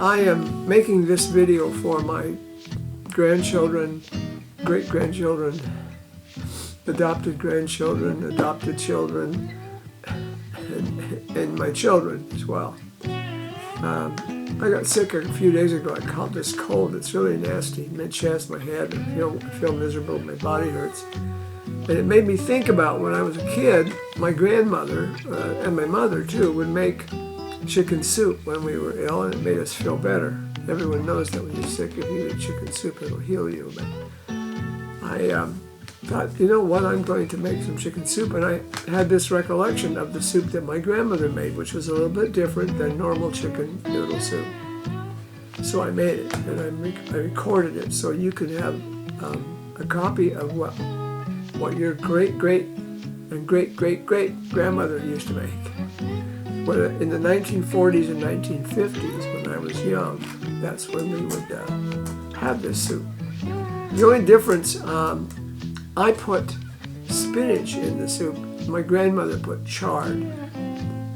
I am making this video for my grandchildren, great-grandchildren, adopted grandchildren, adopted children, and my children as well. I got sick a few days ago. I caught this cold. It's really nasty. My chest, my head, I feel miserable. My body hurts. And it made me think about when I was a kid, my grandmother, and my mother too, would make chicken soup when we were ill, and it made us feel better. Everyone knows that when you're sick, if you eat chicken soup, it'll heal you. But I thought, you know what, I'm going to make some chicken soup. And I had this recollection of the soup that my grandmother made, which was a little bit different than normal chicken noodle soup. So I made it, and I recorded it so you could have a copy of what your great-great and great-great-great grandmother used to make. In the 1940s and 1950s, when I was young, that's when we would have this soup. The only difference, I put spinach in the soup. My grandmother put chard.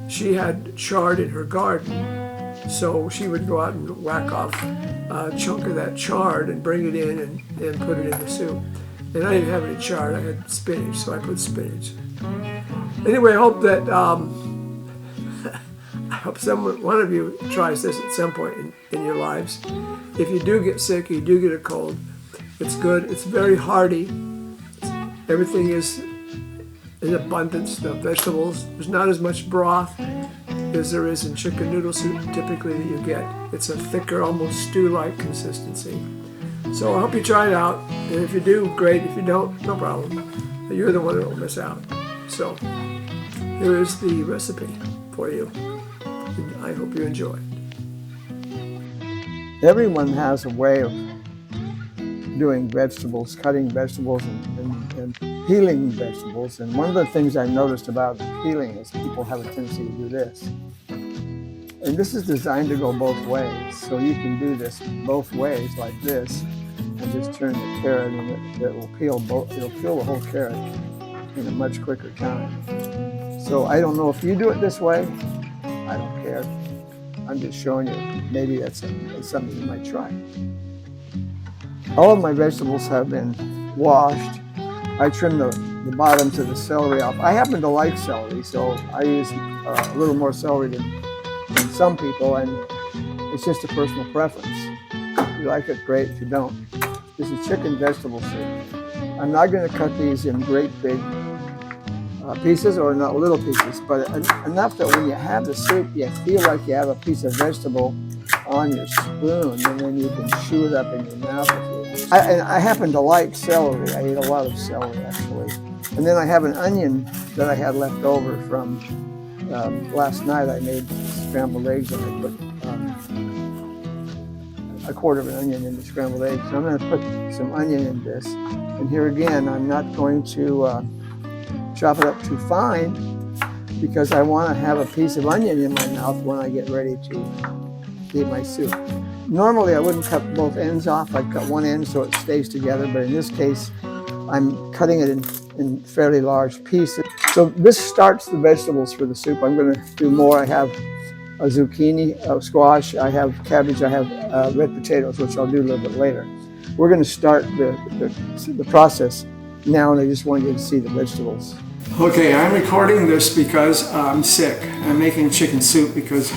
She had chard in her garden, so she would go out and whack off a chunk of that chard and bring it in and put it in the soup. And I didn't have any chard, I had spinach, so I put spinach. Anyway, I hope that one of you tries this at some point in your lives. If you do get sick, you do get a cold, it's good. It's very hearty. Everything is in abundance. The vegetables, there's not as much broth as there is in chicken noodle soup typically that you get. It's a thicker, almost stew-like consistency. So I hope you try it out. And if you do, great. If you don't, no problem. You're the one that will miss out. So here is the recipe for you. And I hope you enjoy it. Everyone has a way of doing vegetables, cutting vegetables and peeling vegetables. And one of the things I noticed about peeling is people have a tendency to do this. And this is designed to go both ways. So you can do this both ways like this and just turn the carrot and it will peel it'll peel the whole carrot in a much quicker time. So I don't know if you do it this way. I don't care. I'm just showing you. Maybe that's something you might try. All of my vegetables have been washed. I trim the bottoms of the celery off. I happen to like celery, so I use a little more celery than some people, and it's just a personal preference. If you like it, great. If you don't, this is chicken vegetable soup. I'm not going to cut these in great big pieces or not little pieces, but enough that when you have the soup, you feel like you have a piece of vegetable on your spoon, and then you can chew it up in your mouth. I happen to like celery. I eat a lot of celery, actually. And then I have an onion that I had left over from last night. I made scrambled eggs, and I put a quarter of an onion in the scrambled eggs. So I'm going to put some onion in this. And here again, I'm not going to chop it up too fine because I want to have a piece of onion in my mouth when I get ready to eat my soup. Normally I wouldn't cut both ends off. I'd cut one end so it stays together, but in this case I'm cutting it in fairly large pieces. So this starts the vegetables for the soup. I'm going to do more. I have a zucchini, a squash, I have cabbage, I have red potatoes, which I'll do a little bit later. We're going to start the process now, and I just want you to see the vegetables. Okay, I'm recording this because I'm sick. I'm making chicken soup because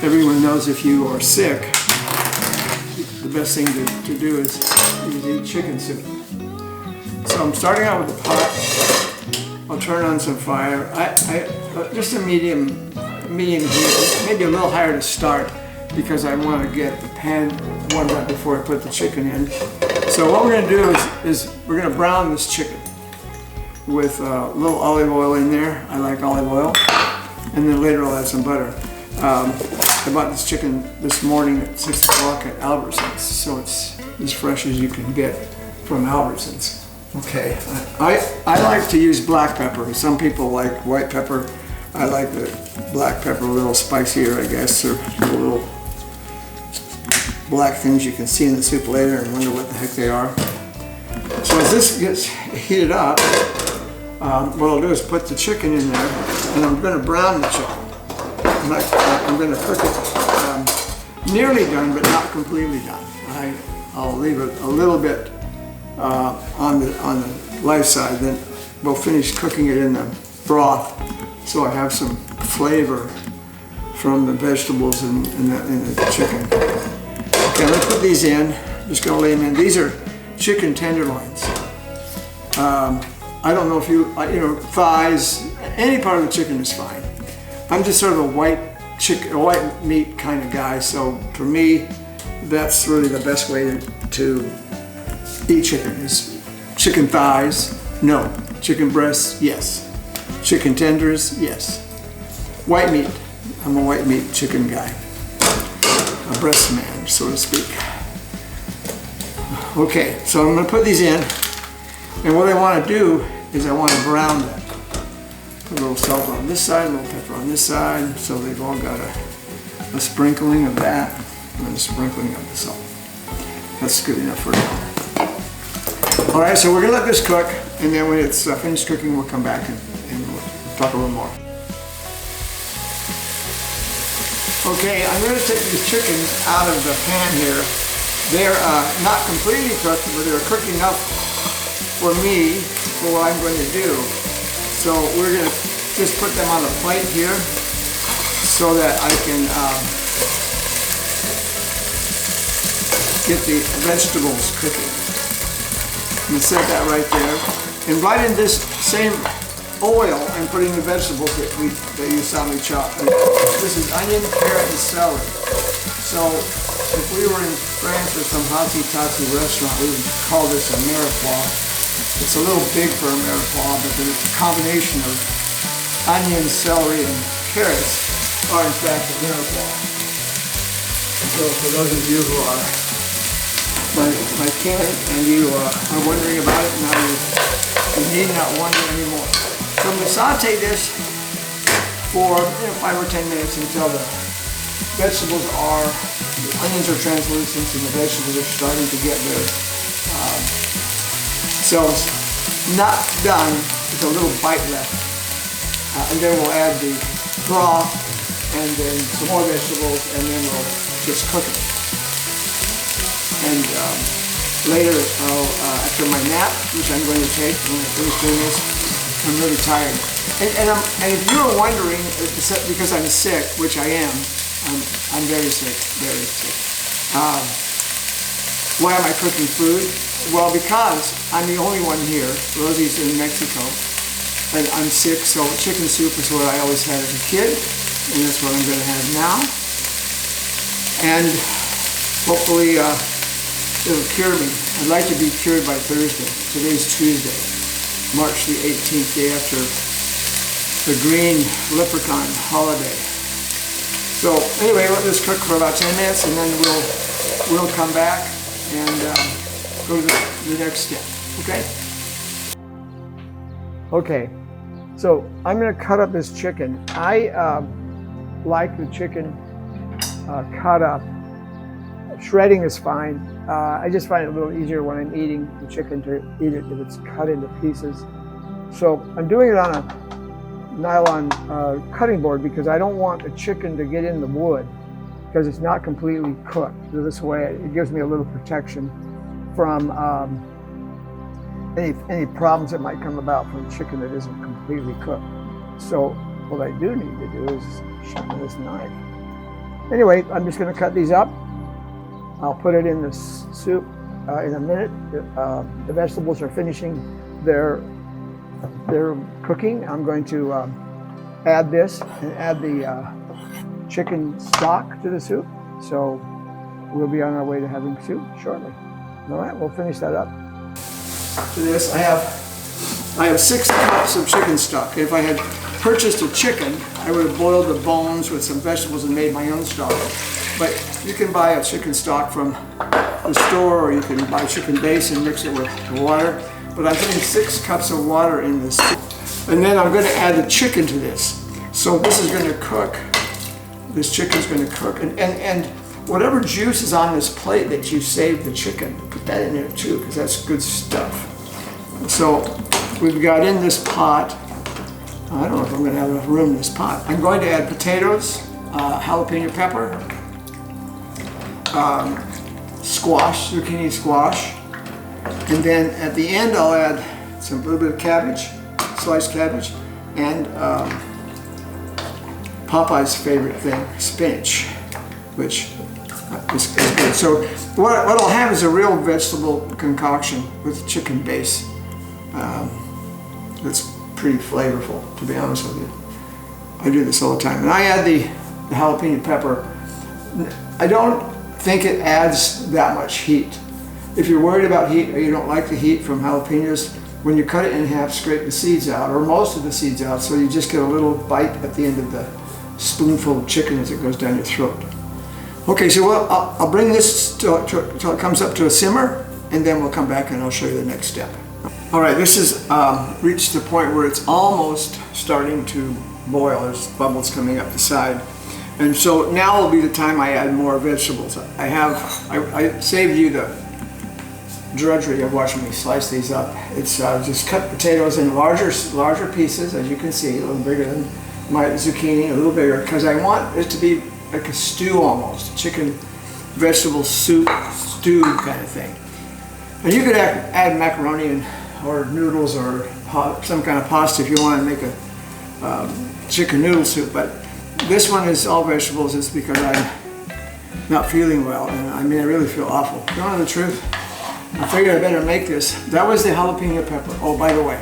everyone knows if you are sick, the best thing to do is eat chicken soup. So I'm starting out with a pot. I'll turn on some fire. Just a medium heat, maybe a little higher to start because I want to get the pan warmed up before I put the chicken in. So what we're going to do is we're going to brown this chicken with a little olive oil in there. I like olive oil. And then later I'll add some butter. I bought this chicken this morning at 6 o'clock at Albertsons, so it's as fresh as you can get from Albertsons. Okay, I like to use black pepper. Some people like white pepper. I like the black pepper, a little spicier, I guess, or the little black things you can see in the soup later and wonder what the heck they are. So as this gets heated up, what I'll do is put the chicken in there, and I'm going to brown the chicken. I'm going to cook it nearly done, but not completely done. I'll leave it a little bit on the live side, then we'll finish cooking it in the broth, so I have some flavor from the vegetables and the chicken. Okay, I'm gonna put these in. Just gonna lay them in. These are chicken tenderloins. I don't know if you know, thighs, any part of the chicken is fine. I'm just sort of a white meat kind of guy, so for me, that's really the best way to eat chicken is chicken thighs, no. Chicken breasts, yes. Chicken tenders, yes. White meat, I'm a white meat chicken guy. A breast man, so to speak. Okay, so I'm gonna put these in, and what I wanna do is I wanna brown them. Put a little salt on this side, a little pepper on this side, so they've all got a sprinkling of that, and a sprinkling of the salt. That's good enough for now. All right, so we're gonna let this cook, and then when it's finished cooking, we'll come back and we'll talk a little more. Okay, I'm gonna take these chickens out of the pan here. They're not completely cooked, but they're cooked enough for me for what I'm going to do. So we're gonna just put them on a plate here so that I can get the vegetables cooking. I'm gonna set that right there. And right in this same oil, I'm putting the vegetables that you saw me chop. And this is onion, carrot, and celery. So if we were in France or some hotsy-totsy restaurant, we would call this a mirepoix. It's a little big for a mirepoix, but then it's a combination of onions, celery, and carrots are in fact a mirepoix. So for those of you who are my kin and you are wondering about it, now you need not wonder anymore. So I'm going to saute this for 5 or 10 minutes until the vegetables the onions are translucent and the vegetables are starting to get their cells not done, with a little bite left. And then we'll add the broth and then some more vegetables, and then we'll just cook it. And later, after my nap, which I'm going to take when I finish doing this, I'm really tired. And if you were wondering, because I'm sick, which I am, I'm very sick, very sick. Why am I cooking food? Well, because I'm the only one here. Rosie's in Mexico, and I'm sick, so chicken soup is what I always had as a kid, and that's what I'm going to have now. And hopefully it'll cure me. I'd like to be cured by Thursday. Today's Tuesday, March the 18th, day after the green leprechaun holiday. So anyway, let this cook for about 10 minutes, and then we'll come back and go to the next step. Okay? Okay. So I'm going to cut up this chicken. I like the chicken cut up. Shredding is fine. I just find it a little easier when I'm eating the chicken to eat it if it's cut into pieces. So I'm doing it on a nylon cutting board because I don't want the chicken to get in the wood because it's not completely cooked. So this way it gives me a little protection from any problems that might come about from chicken that isn't completely cooked. So what I do need to do is sharpen this knife. Anyway, I'm just going to cut these up. I'll put it in the soup in a minute. The vegetables are finishing their cooking. I'm going to add this and add the chicken stock to the soup. So we'll be on our way to having soup shortly. All right, we'll finish that up. To this, I have 6 cups of chicken stock. If I had purchased a chicken, I would have boiled the bones with some vegetables and made my own stock. But you can buy a chicken stock from the store, or you can buy chicken base and mix it with water. But I'm putting 6 cups of water in this soup. And then I'm going to add the chicken to this. So this is going to cook. This chicken's going to cook. And whatever juice is on this plate that you saved the chicken, put that in there too, because that's good stuff. So we've got in this pot, I don't know if I'm going to have enough room in this pot. I'm going to add potatoes, jalapeno pepper, squash, zucchini squash. And then at the end I'll add a little bit of cabbage, sliced cabbage, and Popeye's favorite thing, spinach, which is good. So what I'll have is a real vegetable concoction with chicken base. That's pretty flavorful, to be honest with you. I do this all the time. And I add the jalapeno pepper. I don't think it adds that much heat. If you're worried about heat or you don't like the heat from jalapenos, when you cut it in half, scrape the seeds out, or most of the seeds out, so you just get a little bite at the end of the spoonful of chicken as it goes down your throat. Okay, so I'll bring this till it comes up to a simmer, and then we'll come back and I'll show you the next step. All right, this has reached the point where it's almost starting to boil. There's bubbles coming up the side. And so now will be the time I add more vegetables. I saved you the drudgery of watching me slice these up. It's just cut potatoes in larger pieces, as you can see, a little bigger than my zucchini, a little bigger, because I want it to be like a stew almost, a chicken vegetable soup, stew kind of thing. And you could add macaroni or noodles or some kind of pasta if you want to make a chicken noodle soup, but this one is all vegetables. It's because I'm not feeling well, and I mean I really feel awful. You want to know the truth? I figured I better make this. That was the jalapeno pepper. Oh, by the way,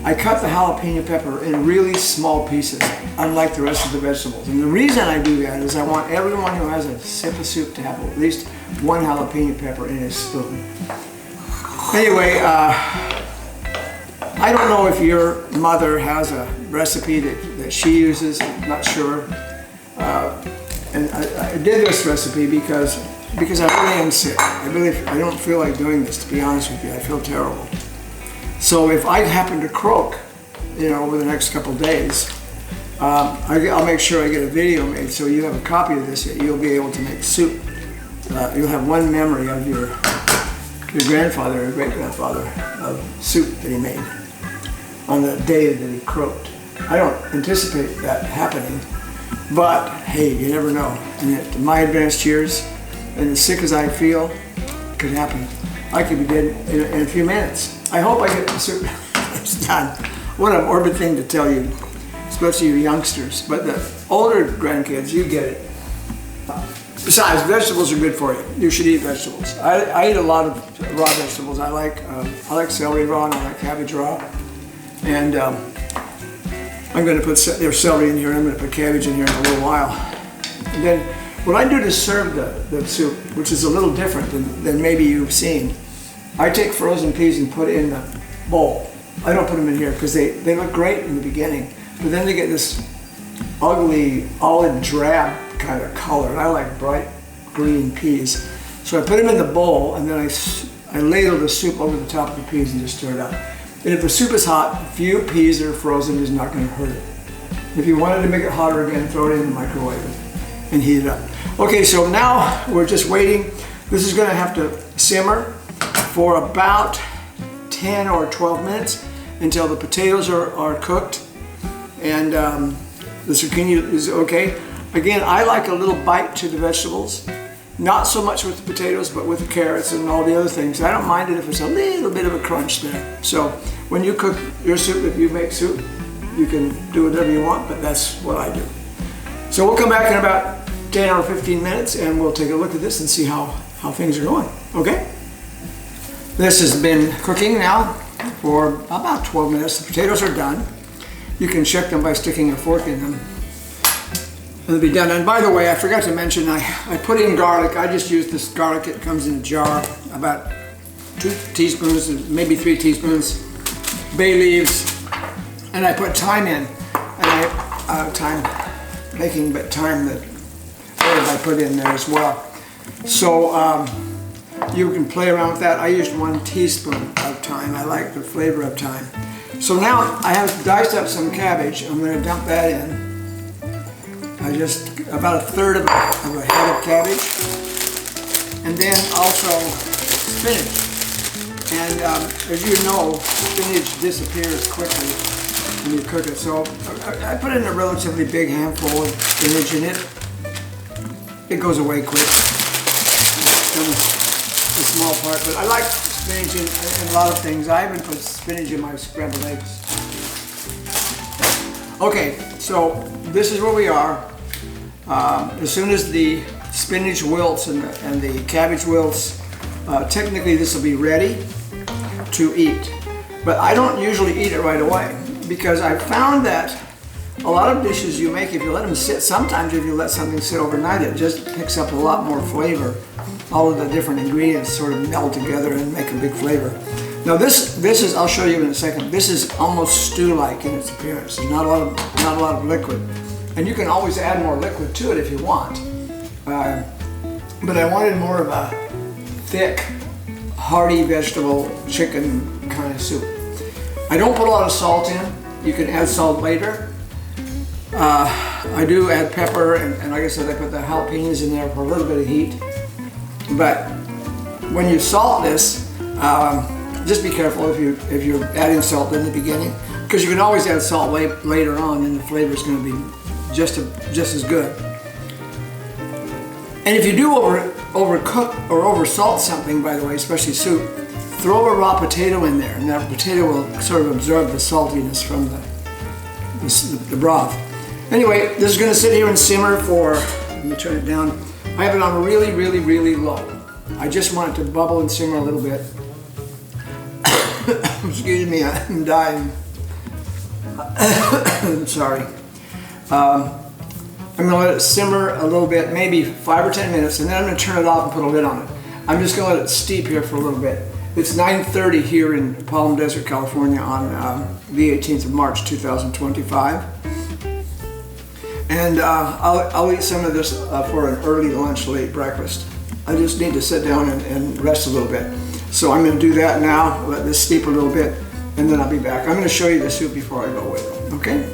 I cut the jalapeno pepper in really small pieces, unlike the rest of the vegetables. And the reason I do that is I want everyone who has a sip of soup to have at least one jalapeno pepper in his spoon. Anyway, I don't know if your mother has a recipe that she uses, I'm not sure. And I did this recipe because I really am sick. I don't feel like doing this, to be honest with you. I feel terrible. So if I happen to croak, over the next couple days, I'll make sure I get a video made so you have a copy of this. You'll be able to make soup. You'll have one memory of your grandfather or great-grandfather of soup that he made on the day that he croaked. I don't anticipate that happening, but hey, you never know. And at my advanced years, and as sick as I feel, it could happen. I could be dead in a few minutes. I hope I get the soup done. What a morbid thing to tell you, especially you youngsters. But the older grandkids, you get it. Besides, vegetables are good for you. You should eat vegetables. I eat a lot of raw vegetables. I like celery raw and I like cabbage raw. And I'm going to put there's celery in here. And I'm going to put cabbage in here in a little while. And then what I do to serve the soup, which is a little different than maybe you've seen, I take frozen peas and put it in the bowl. I don't put them in here because they look great in the beginning, but then they get this ugly olive drab kind of color, and I like bright green peas. So I put them in the bowl, and then I ladle the soup over the top of the peas and just stir it up. And if the soup is hot, a few peas that are frozen is not going to hurt it. If you wanted to make it hotter again, throw it in the microwave and heat it up. Okay, so now we're just waiting. This is going to have to simmer for about 10 or 12 minutes until the potatoes are cooked and the zucchini is okay. Again, I like a little bite to the vegetables. Not so much with the potatoes, but with the carrots and all the other things. I don't mind it if it's a little bit of a crunch there. So when you cook your soup, if you make soup, you can do whatever you want, but that's what I do. So we'll come back in about 10 or 15 minutes and we'll take a look at this and see how things are going, okay? This has been cooking now for about 12 minutes. The potatoes are done. You can check them by sticking a fork in them. They'll be done. And by the way, I forgot to mention, I put in garlic. I just use this garlic. It comes in a jar, about 2 teaspoons, maybe 3 teaspoons, bay leaves, and I put thyme in. And thyme that I put in there as well. So you can play around with that. I used 1 teaspoon of thyme. I like the flavor of thyme. So now I have diced up some cabbage. I'm going to dump that in. Just about 1/3 of a head of cabbage, and then also spinach. And as you know, spinach disappears quickly when you cook it. So I put in a relatively big handful of spinach in it. It goes away quick. some a small part, but I like spinach in a lot of things. I even put spinach in my scrambled eggs. Okay, so this is where we are. As soon as the spinach wilts and the cabbage wilts, technically this will be ready to eat. But I don't usually eat it right away because I found that a lot of dishes you make, if you let them sit, sometimes if you let something sit overnight, it just picks up a lot more flavor. All of the different ingredients sort of meld together and make a big flavor. Now this is, I'll show you in a second, this is almost stew-like in its appearance. There's not a lot of liquid. And you can always add more liquid to it if you want. But I wanted more of a thick, hearty vegetable chicken kind of soup. I don't put a lot of salt in. You can add salt later. I do add pepper, and like I said, I put the jalapenos in there for a little bit of heat. But when you salt this, just be careful if you're adding salt in the beginning, because you can always add salt later on, and the flavor is going to be just as good. And if you do overcook or oversalt something, by the way, especially soup, throw a raw potato in there, and that potato will sort of absorb the saltiness from the broth. Anyway, this is going to sit here and simmer for, let me turn it down. I have it on really, really, really low. I just want it to bubble and simmer a little bit. Excuse me, I'm dying. Sorry. I'm going to let it simmer a little bit, maybe 5 or 10 minutes, and then I'm going to turn it off and put a lid on it. I'm just going to let it steep here for a little bit. It's 9:30 here in Palm Desert, California on the 18th of March, 2025. And I'll eat some of this for an early lunch, late breakfast. I just need to sit down and rest a little bit. So I'm going to do that now, let this steep a little bit, and then I'll be back. I'm going to show you the soup before I go away, okay?